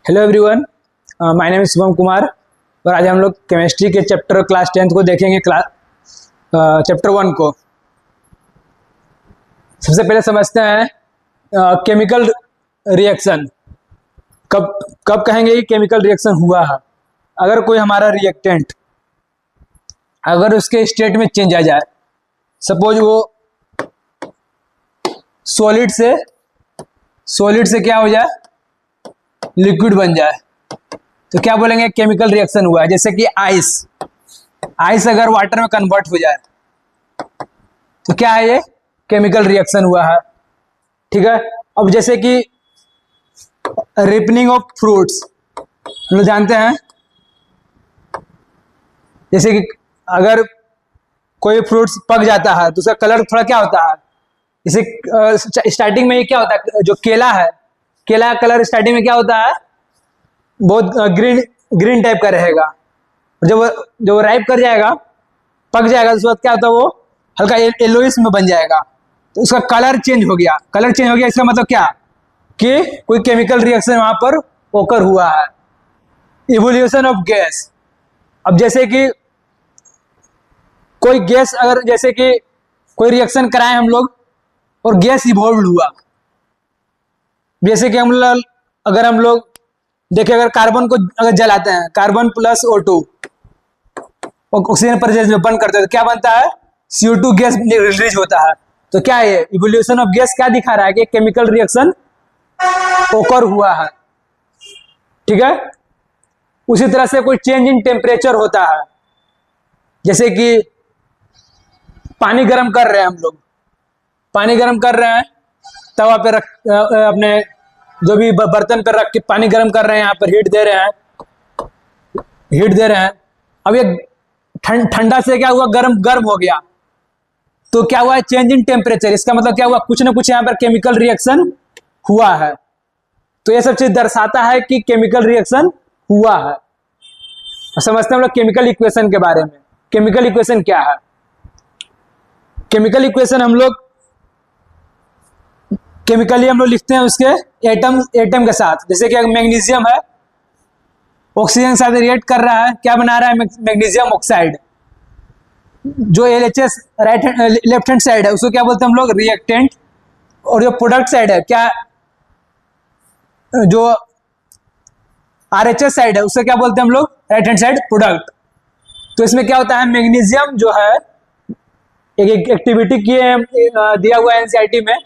Hello everyone, my name is Shubham Kumar और आज हम लोग केमिस्ट्री के चैप्टर क्लास 10th को देखेंगे। चैप्टर 1 को सबसे पहले समझते हैं केमिकल रिएक्शन। कब कहेंगे कि केमिकल रिएक्शन हुआ है? अगर कोई हमारा रिएक्टेंट अगर उसके स्टेट में चेंज आ जाए, सपोज वो सॉलिड से क्या हो जाए, लिक्विड बन जाए, तो क्या बोलेंगे? केमिकल रिएक्शन हुआ है। जैसे कि आइस अगर वाटर में कन्वर्ट हो जाए तो क्या है? ये केमिकल रिएक्शन हुआ है। ठीक है। अब जैसे कि रिपनिंग ऑफ फ्रूट्स हम लोग जानते हैं। जैसे कि अगर कोई फ्रूट्स पक जाता है तो उसका कलर थोड़ा क्या होता है, जैसे स्टार्टिंग में ये क्या होता है, जो केला है, केला का कलर स्टार्टिंग में क्या होता है, बहुत ग्रीन टाइप का रहेगा। जब वो राइप कर जाएगा, पक जाएगा, तो उसके बाद क्या होता है, वो हल्का येलोइश में बन जाएगा, तो उसका कलर चेंज हो गया। इसका मतलब क्या कि कोई केमिकल रिएक्शन वहां पर ओकर हुआ है। Evolution of gas. अब जैसे कि कोई गैस, अगर जैसे कि कोई रिएक्शन कराए हम लोग और गैस इवॉल्व हुआ, जैसे कि अगर हम लोग देखें, अगर कार्बन को अगर जलाते हैं, carbon plus O2 oxygen presence में बंद करते हैं तो क्या बनता है? CO2 गैस रिलीज होता है। तो क्या है? इवोल्यूशन ऑफ गैस क्या दिखा रहा है कि केमिकल रिएक्शन ओकर हुआ है। ठीक है। उसी तरह से कोई चेंज इन टेम्परेचर होता है, जैसे कि पानी गर्म कर रहे हैं हम लोग, पानी गर्म कर रहे हैं, तवा पे रख, अपने जो भी बर्तन पर रख के पानी गर्म कर रहे हैं, यहाँ पर हीट दे रहे हैं। अब ये ठंडा से क्या हुआ, गर्म हो गया, तो क्या हुआ? Change in temperature. इसका मतलब क्या हुआ? कुछ ना कुछ यहाँ पर केमिकल रिएक्शन हुआ है। तो ये सब चीज दर्शाता है कि केमिकल रिएक्शन हुआ है। समझते हैं हम लोग केमिकल इक्वेशन के बारे में। केमिकल इक्वेशन क्या है? केमिकल इक्वेशन हम लोग केमिकली लिखते हैं उसके एटम के साथ। जैसे कि मैग्नीशियम है, ऑक्सीजन के साथ रिएक्ट कर रहा है, क्या बना रहा है? Magnesium oxide. जो LHS लेफ्ट हैंड साइड है उसको क्या बोलते हैं हम लोग? रिएक्टेंट। और जो प्रोडक्ट साइड है, क्या जो RHS साइड है उससे क्या बोलते हैं हम लोग? Right hand side product. तो इसमें क्या होता है? मैग्नीशियम जो है, एक एक्टिविटी किए दिया हुआ है NCERT में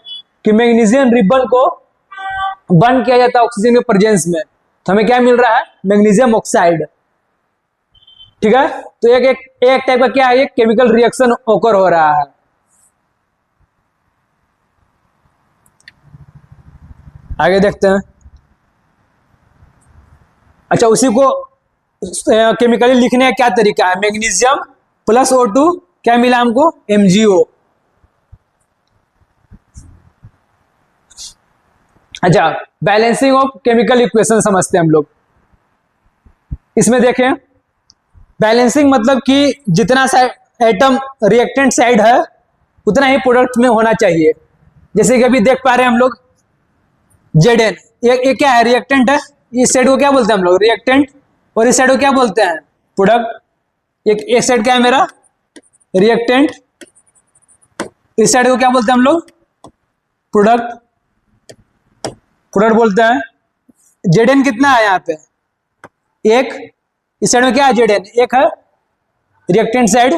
कि मैग्नीशियम रिबन को बर्न किया जाता है ऑक्सीजन के प्रेजेंस में, तो हमें क्या मिल रहा है? Magnesium oxide. ठीक है। तो एक टाइप का क्या है? एक केमिकल रिएक्शन ओकर हो रहा है। आगे देखते हैं। अच्छा, उसी को केमिकली लिखने का क्या तरीका है? मैग्नीशियम प्लस O2 क्या मिला हमको? MgO। अच्छा, बैलेंसिंग ऑफ केमिकल इक्वेशन समझते हैं हम लोग। इसमें देखें, बैलेंसिंग मतलब कि जितना एटम रिएक्टेंट साइड है उतना ही प्रोडक्ट में होना चाहिए। जैसे कि अभी देख पा रहे हैं हम लोग Zn, ये क्या है? रिएक्टेंट है। इस साइड को क्या बोलते हैं हम लोग? रिएक्टेंट। और इस साइड को क्या बोलते हैं? प्रोडक्ट। एक साइड क्या है मेरा? रिएक्टेंट। इस साइड को क्या बोलते हैं हम लोग? प्रोडक्ट बोलते हैं। Zn कितना है यहाँ पे? एक। इस साइड में क्या है? Zn एक है, रिएक्टेंट साइड।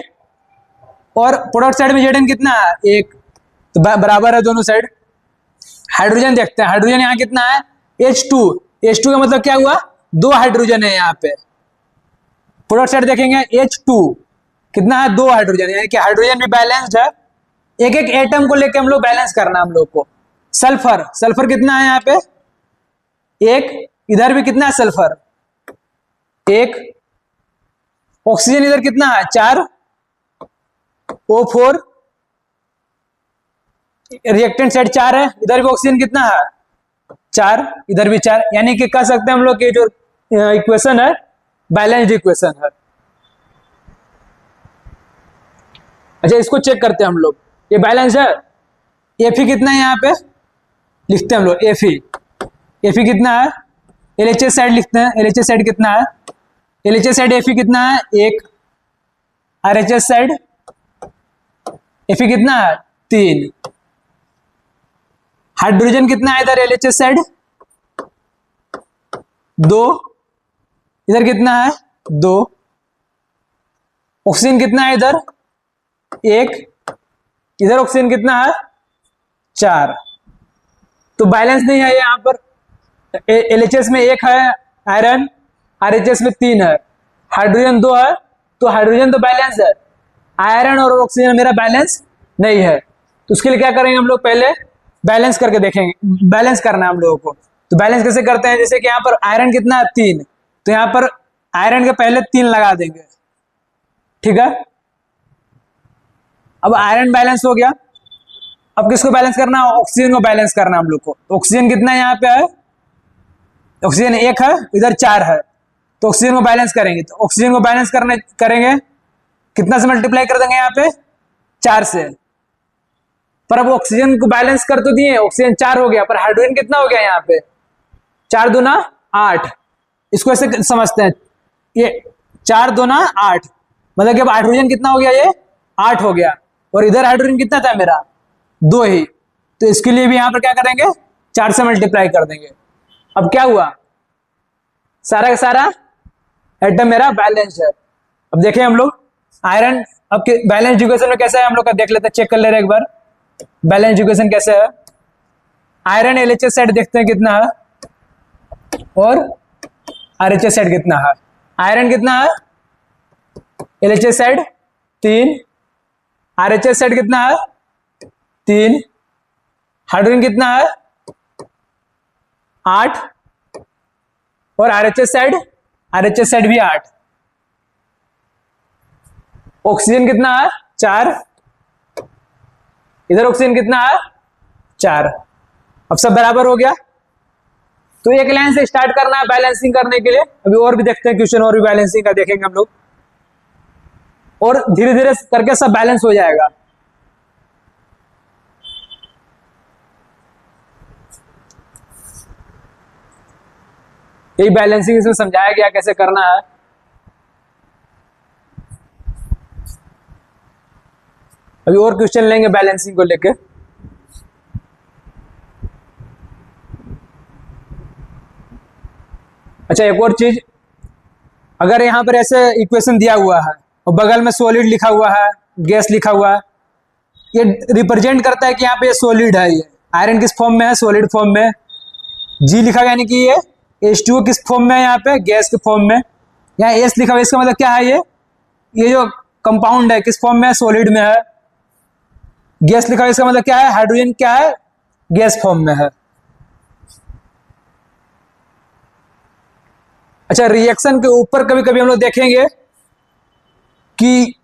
और प्रोडक्ट साइड में Zn कितना है? एक। तो बराबर है दोनों साइड। हाइड्रोजन देखते हैं। हाइड्रोजन यहाँ कितना है? H2 का मतलब क्या हुआ? 2 हाइड्रोजन है यहाँ पे। प्रोडक्ट साइड देखेंगे, H2 कितना है? 2 हाइड्रोजन, यानी कि हाइड्रोजन भी बैलेंस्ड है। एक एटम को लेके हम लोग बैलेंस करना हम लोग को। सल्फर कितना है यहाँ पे? एक। इधर भी कितना है? सल्फर एक। ऑक्सीजन इधर कितना है? 4। O4। रिएक्टेंट साइड 4 है, इधर भी ऑक्सीजन कितना है? 4। इधर भी 4। यानी कि कह सकते हैं हम लोग कि जो इक्वेशन है बैलेंस्ड इक्वेशन है। अच्छा, इसको चेक करते हैं हम लोग। ये बैलेंस है। Fe कितना है यहाँ पे? लिखते हैं हम लोग Fe कितना है? LHS साइड लिखते हैं। LHS साइड कितना है? LHS साइड Fe कितना है? 1। RHS साइड Fe कितना है? 3। हाइड्रोजन कितना है इधर LHS साइड? 2। इधर कितना है? 2। ऑक्सीजन कितना है इधर? 1। इधर ऑक्सीजन कितना है? 4। तो बैलेंस नहीं है यहां पर। LHS में 1 है आयरन, RHS में 3 है, हाइड्रोजन 2 है, तो हाइड्रोजन तो बैलेंस है, आयरन और ऑक्सीजन मेरा बैलेंस नहीं है। तो उसके लिए क्या करेंगे हम लोग? पहले बैलेंस करके देखेंगे, बैलेंस करना है हम लोगों को। तो बैलेंस कैसे करते हैं? जैसे कि यहाँ पर आयरन कितना है? 3, तो यहाँ पर आयरन के पहले 3 लगा देंगे, ठीक है। अब आयरन बैलेंस हो गया। अब किसको बैलेंस करना है? ऑक्सीजन को बैलेंस करना है हम लोग को। तो ऑक्सीजन कितना यहाँ पे है? ऑक्सीजन 1 है, इधर 4 है, तो ऑक्सीजन को बैलेंस करेंगे। तो ऑक्सीजन को बैलेंस करेंगे कितना से मल्टीप्लाई कर देंगे? यहाँ पे 4 से। पर अब ऑक्सीजन को बैलेंस कर तो दिए, ऑक्सीजन 4 हो गया, पर हाइड्रोजन कितना हो गया यहाँ पे? 4 दूना 8। इसको ऐसे समझते हैं, ये 4 दूना 8, मतलब कि अब हाइड्रोजन कितना हो गया? ये 8 हो गया। और इधर हाइड्रोजन कितना था मेरा? 2 ही। तो इसके लिए भी यहां पर क्या करेंगे? 4 से मल्टीप्लाई कर देंगे। अब क्या हुआ? सारा का सारा एटम मेरा बैलेंस है। अब देखें हम लोग आयरन, अब बैलेंस इक्वेशन में कैसा है हम लोग का देख लेते हैं, चेक कर ले रहे एक बार बैलेंस इक्वेशन कैसे है। आयरन LHS साइड देखते हैं कितना है, और RHS साइड कितना है। आयरन कितना है? LHS साइड 3, RHS साइड कितना है? 3। हाइड्रोजन कितना है? 8। और RHS साइड भी 8। ऑक्सीजन कितना है? 4। इधर ऑक्सीजन कितना है? 4। अब सब बराबर हो गया। तो एक लाइन से स्टार्ट करना है बैलेंसिंग करने के लिए। अभी और भी देखते हैं क्वेश्चन, और भी बैलेंसिंग का देखेंगे हम लोग, और धीरे धीरे करके सब बैलेंस हो जाएगा। यही बैलेंसिंग इसमें समझाया गया कैसे करना है। अभी और क्वेश्चन लेंगे बैलेंसिंग को लेके। अच्छा, एक और चीज, अगर यहां पर ऐसे इक्वेशन दिया हुआ है और बगल में सॉलिड लिखा हुआ है, गैस लिखा हुआ है, ये रिप्रेजेंट करता है कि यहाँ पे ये सॉलिड है। ये आयरन किस फॉर्म में है? सॉलिड फॉर्म में। G लिखा यानी कि ये H2O किस फॉर्म में है? यहाँ पे गैस के फॉर्म में। यहाँ S लिखा हुआ, इसका मतलब क्या है? ये जो कंपाउंड है किस फॉर्म में है? सॉलिड में है। गैस लिखा हुआ, इसका मतलब क्या है? हाइड्रोजन क्या है? गैस फॉर्म में है। अच्छा, रिएक्शन के ऊपर कभी कभी हम लोग देखेंगे कि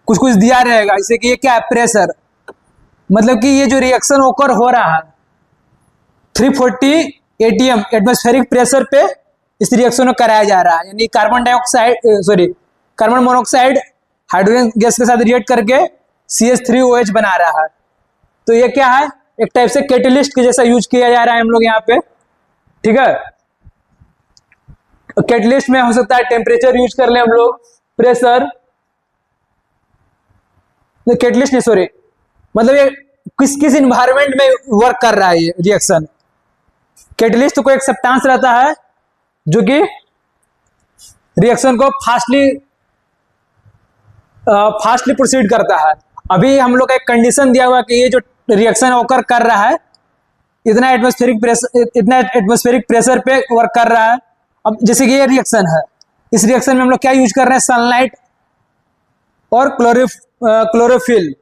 कुछ कुछ दिया रहेगा, जैसे कि ये क्या है? प्रेशर, मतलब कि ये जो रिएक्शन ओकर हो रहा है 340 ATM एटमॉस्फेरिक प्रेशर पे इस रिएक्शन को कराया जा रहा है। यानी कार्बन मोनोऑक्साइड हाइड्रोजन गैस के साथ रिएक्ट करके CH3OH बना रहा है। तो ये क्या है? एक टाइप से कैटेलिस्ट के जैसा यूज किया जा रहा है हम लोग यहाँ पे, ठीक है। कैटलिस्ट में हो सकता है टेम्परेचर यूज कर ले हम लोग, प्रेशर, कैटलिस्ट नहीं, सॉरी, मतलब ये किस किस इन्वायरमेंट में वर्क कर रहा है ये रिएक्शन। कैटलिस्ट तो कोई एक सब्सटेंस रहता है जो कि रिएक्शन को फास्टली प्रोसीड करता है। अभी हम लोग का एक कंडीशन दिया हुआ कि ये जो रिएक्शन ओकर कर रहा है इतना एटमॉस्फेरिक प्रेशर पे वर्क कर रहा है। अब जैसे कि ये रिएक्शन है, इस रिएक्शन में हम लोग क्या यूज कर रहे हैं? सनलाइट और क्लोरोफिल।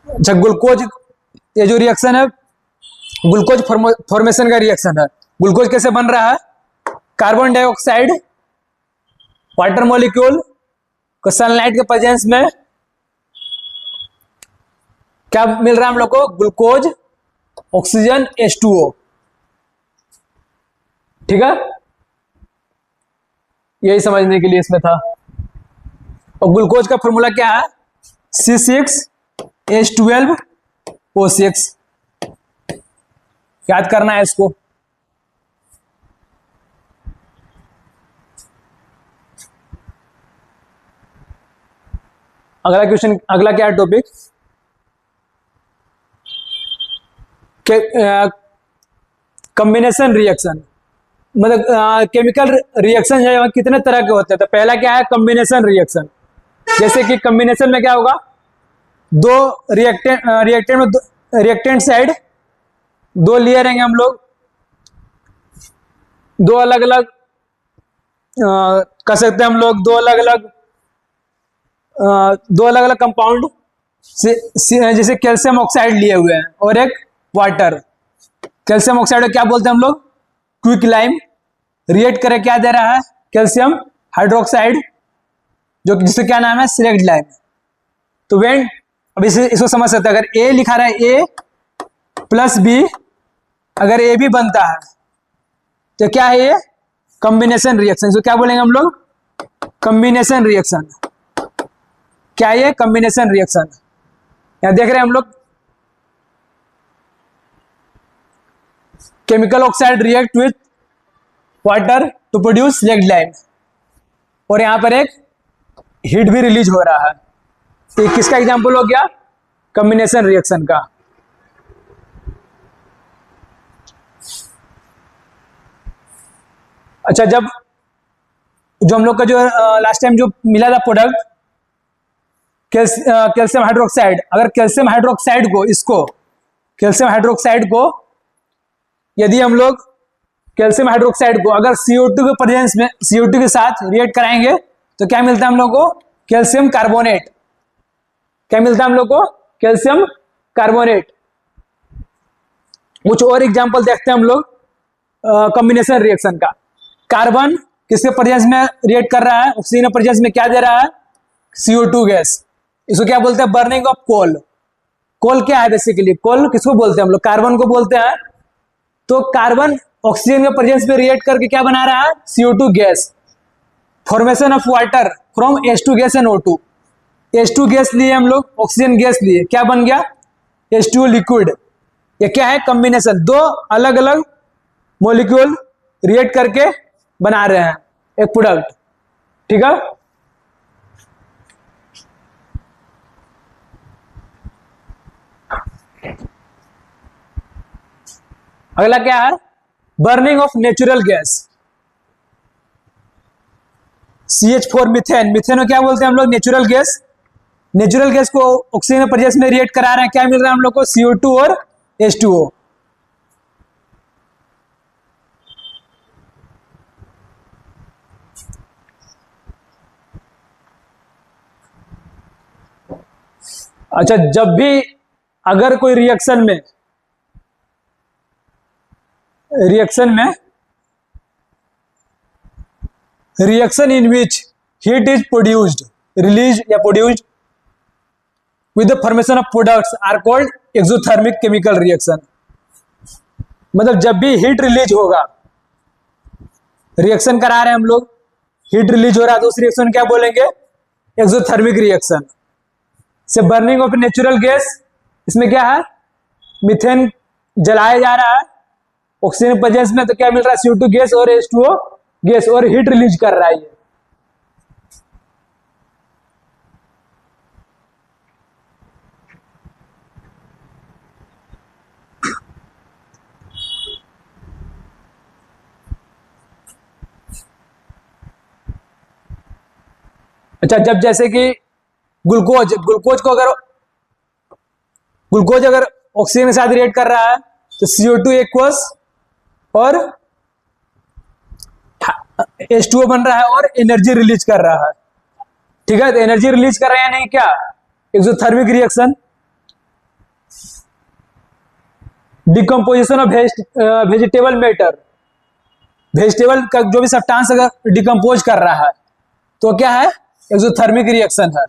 अच्छा, ग्लूकोज, ये जो रिएक्शन है ग्लूकोज फॉर्मेशन का रिएक्शन है। ग्लूकोज कैसे बन रहा है? कार्बन डाइऑक्साइड वाटर मॉलिक्यूल को सनलाइट के प्रेजेंस में क्या मिल रहा है हम लोग को? ग्लूकोज, ऑक्सीजन, H2O, ठीक है। यही समझने के लिए इसमें था। और ग्लूकोज का फॉर्मूला क्या है? C6H12 H12O6। याद करना है इसको। अगला क्वेश्चन, अगला क्या है टॉपिक, कॉम्बिनेशन रिएक्शन। मतलब केमिकल रिएक्शन जो है कितने तरह के होते हैं। तो पहला क्या है, कॉम्बिनेशन रिएक्शन। जैसे कि कॉम्बिनेशन में क्या होगा, दो रिएक्टेंट में रिएक्टेंट साइड दो लिए रहेंगे हम लोग, दो अलग अलग कर सकते हैं हम लोग, दो अलग अलग कंपाउंड जैसे कैल्शियम ऑक्साइड लिए हुए हैं और एक वाटर। कैल्शियम ऑक्साइड को क्या बोलते हैं हम लोग, क्विक लाइम। रिएक्ट करे क्या दे रहा है, कैल्शियम हाइड्रोक्साइड, जो जिससे क्या नाम है, सिलेक्ट लाइम। तो वेन अब इसको समझ सकते हैं, अगर ए लिखा रहा है ए प्लस बी, अगर ए भी बनता है तो क्या है ये, कॉम्बिनेशन रिएक्शन। इसको क्या बोलेंगे हम लोग, कॉम्बिनेशन रिएक्शन। क्या है ये, कॉम्बिनेशन रिएक्शन। यहां देख रहे हैं हम लोग, chemical oxide react with water to produce slaked lime, और यहां पर एक हीट भी रिलीज हो रहा है। तो किसका एग्जांपल हो गया, कॉम्बिनेशन रिएक्शन का। अच्छा, जब जो हम लोग का जो लास्ट टाइम जो मिला था प्रोडक्ट कैल्शियम हाइड्रोक्साइड, अगर कैल्शियम हाइड्रोक्साइड को कैल्शियम हाइड्रोक्साइड को यदि हम लोग कैल्शियम हाइड्रोक्साइड को अगर CO2 के प्रेजेंस में CO2 के साथ रिएक्ट कराएंगे तो क्या मिलता है हम लोग को, कैल्शियम कार्बोनेट। क्या मिलता है हम लोग को, कैल्शियम कार्बोनेट। कुछ और एग्जांपल देखते हैं हम लोग कॉम्बिनेशन रिएक्शन का। कार्बन किसके प्रेजेंस में रिएक्ट कर रहा है, ऑक्सीजन के प्रेजेंस में क्या दे रहा है, CO2 गैस। इसको क्या बोलते हैं, बर्निंग ऑफ कोल। कोल क्या है बेसिकली, कोल किसको बोलते हैं हम लोग, कार्बन को बोलते हैं। तो कार्बन ऑक्सीजन के प्रेजेंस में रिएक्ट करके क्या बना रहा है, CO2 gas. Formation of water from H2 gas and O2। H2 gas लिए हम लोग, ऑक्सीजन गैस लिए, क्या बन गया, H2O लिक्विड। ये क्या है, कॉम्बिनेशन। दो अलग अलग मॉलिक्यूल रिएक्ट करके बना रहे हैं एक प्रोडक्ट। ठीक है, अगला क्या है, burning of natural gas. CH4 methane. Methane को क्या बोलते हैं हम लोग, नेचुरल गैस। नेचुरल गैस को ऑक्सीजन प्रेजेंस में रिएक्ट करा रहे हैं, क्या मिल रहा है हम लोग को, CO2 और H2O। अच्छा, जब भी अगर कोई रिएक्शन में reaction in which heat is produced, release या produced with the formation of products are called exothermic chemical reaction. मतलब जब भी हीट रिलीज होगा, रिएक्शन करा रहे हैं हम लोग, हीट रिलीज हो रहा है तो उस रिएक्शन क्या बोलेंगे, एक्सोथर्मिक रिएक्शन। से बर्निंग ऑफ नेचुरल गैस, इसमें क्या है, मीथेन जलाया जा रहा है ऑक्सीजन प्रेजेंस में, तो क्या मिल रहा है, CO2 गैस और H2O गैस, और हीट रिलीज कर रहा है ये। अच्छा, जब जैसे कि ग्लूकोज अगर ऑक्सीजन के साथ रिएक्ट कर रहा है तो CO2 एक्वस और H2O बन रहा है और एनर्जी रिलीज कर रहा है। ठीक है, तो एनर्जी रिलीज कर रहे हैं नहीं, क्या, exothermic reaction. Decomposition of vegetable matter, vegetable का जो भी सब्सटेंस अगर डिकम्पोज कर रहा है तो क्या है, एक्सोथर्मिक रिएक्शन है।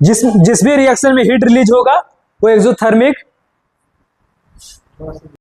जिस भी रिएक्शन में हीट रिलीज होगा वो एक्सोथर्मिक